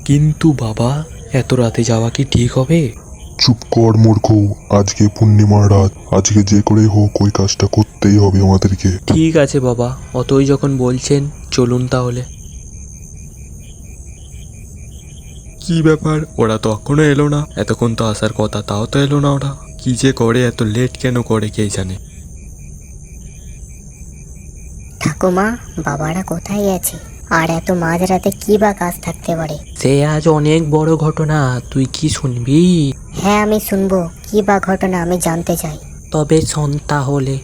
কিন্তু বাবা, এত রাতে যাওয়া কি ঠিক হবে? চুপ কর মূর্খ। আজকে পূর্ণিমার রাত, আজকে যে করে হোক ওই কাজটা করতেই হবে আমাদেরকে। ঠিক আছে বাবা, অতই যখন বলছেন চলুন তাহলে। কি ব্যাপার, ওরা তো এখনো এলো না? এতক্ষণ তো আসার কথা, তাও তো এলো না ওরা। কি যে করে, এত লেট কেন করে কে জানে। ঠাকুমা, বাবারা কোথায় গেছে? আর এত মাঝরাতে কি বা কাজ থাকতে পারে? সে আজ অনেক বড় ঘটনা, তুই কি শুনবি? হ্যাঁ, আমি শুনবো। কি বা ঘটনা, আমি জানতে চাই। তবে শোন তাহলে।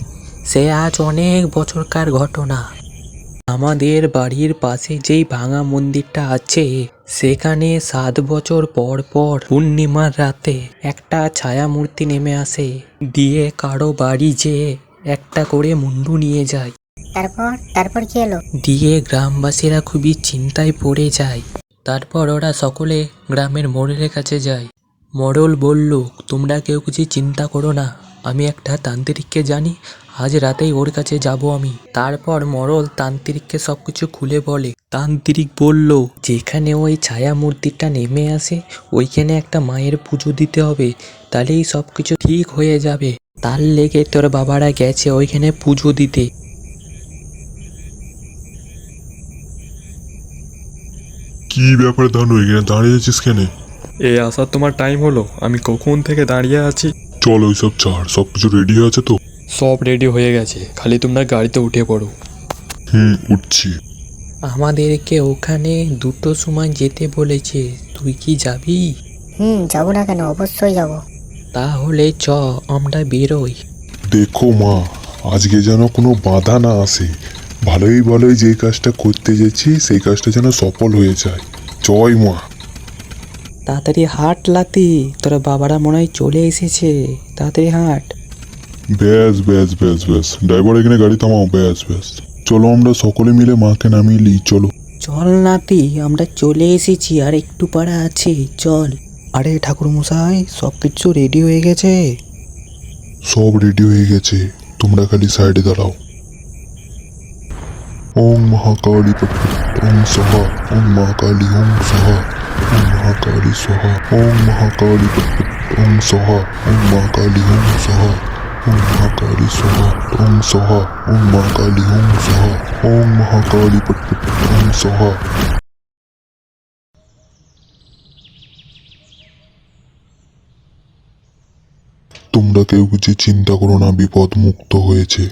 সে আজ অনেক বছরকার ঘটনা। আমাদের বাড়ির পাশে যেই ভাঙা মন্দিরটা আছে, সেখানে 7 বছর পর পর পূর্ণিমার রাতে একটা ছায়া মূর্তি নেমে আসে, দিয়ে কারো বাড়ি যেয়ে একটা করে মুন্ডু নিয়ে যায়। তারপর কি হলো? দিয়ে গ্রামবাসীরা খুবই চিন্তায় পড়ে যায়। তারপর ওরা সকলে গ্রামের মোড়লের কাছে যায়। মোড়ল বলল, তোমরা কেউ কিছু চিন্তা করো না, আমি একটা তান্ত্রিককে জানি, আজ রাতেই ওর কাছে যাব আমি। তারপর মোড়ল তান্ত্রিককে সবকিছু খুলে বলে। তান্ত্রিক বলল, যেখানে ওই ছায়া মূর্তিটা নেমে আসে ওইখানে একটা মায়ের পুজো দিতে হবে, তাহলেই সবকিছু ঠিক হয়ে যাবে। তার লেগে তোর বাবারা গেছে ওইখানে পুজো দিতে। কি ব্যাপার ধানু, এখানে দাঁড়িয়ে আছিস কেন? এই আসার তোমার টাইম হলো? আমি কখন থেকে দাঁড়িয়ে আছি। চল ওইসব ছাড়, সবকিছু রেডি আছে তো? সব রেডি হয়ে গেছে, খালি তোমরা গাড়িতে উঠে পড়ো। উঠছি। আমাদেরকে ওখানে 2টোর সময় যেতে বলেছে, তুই কি যাবি? যাবো না কেন, অবশ্যই যাবো। তাহলে চ, আমরা বেরোই। দেখো মা, আজকে যেন কোনো বাধা না আসে। ভালোই ভালোই যে কাজটা করতে যাচ্ছি সেই কাজটা যেন সফল হয়ে যায়। জয় মা। তাড়াতাড়ি হাঁট লাতি, তোর বাবারা মনে হয় চলে এসেছে, তাড়াতাড়ি হাঁট। ব্যাস ব্যাস ব্যাস ব্যাস, ড্রাইভার এখানে গাড়ি থামাও। ব্যাস ব্যাস, চলো আমরা সকলে মিলে মাকে নামিয়ে নিই, চলো। চল নাতি, আমরা চলে এসেছি, আর একটু পাড়া আছে, চল। আরে ঠাকুর মশাই, সব কিছু রেডি হয়ে গেছে? সব রেডি হয়ে গেছে, তোমরা খালি সাইডে দাঁড়াও। ওং মহাকালী পট ওং সহা, ওং মহাকালী ওং সহা, ওং মহাকালী সহা, ওং মহাকালী পট ওং সহা, ওং মহাকালী ওং সহা, ওং মহাকালী সহা, ওং সহা, ওং মহাকালী ওং সহা, ওং মহাকালী পট ওং সহা। তোমরা কেউ কিছু চিন্তা করো না, বিপদ মুক্ত হয়েছে।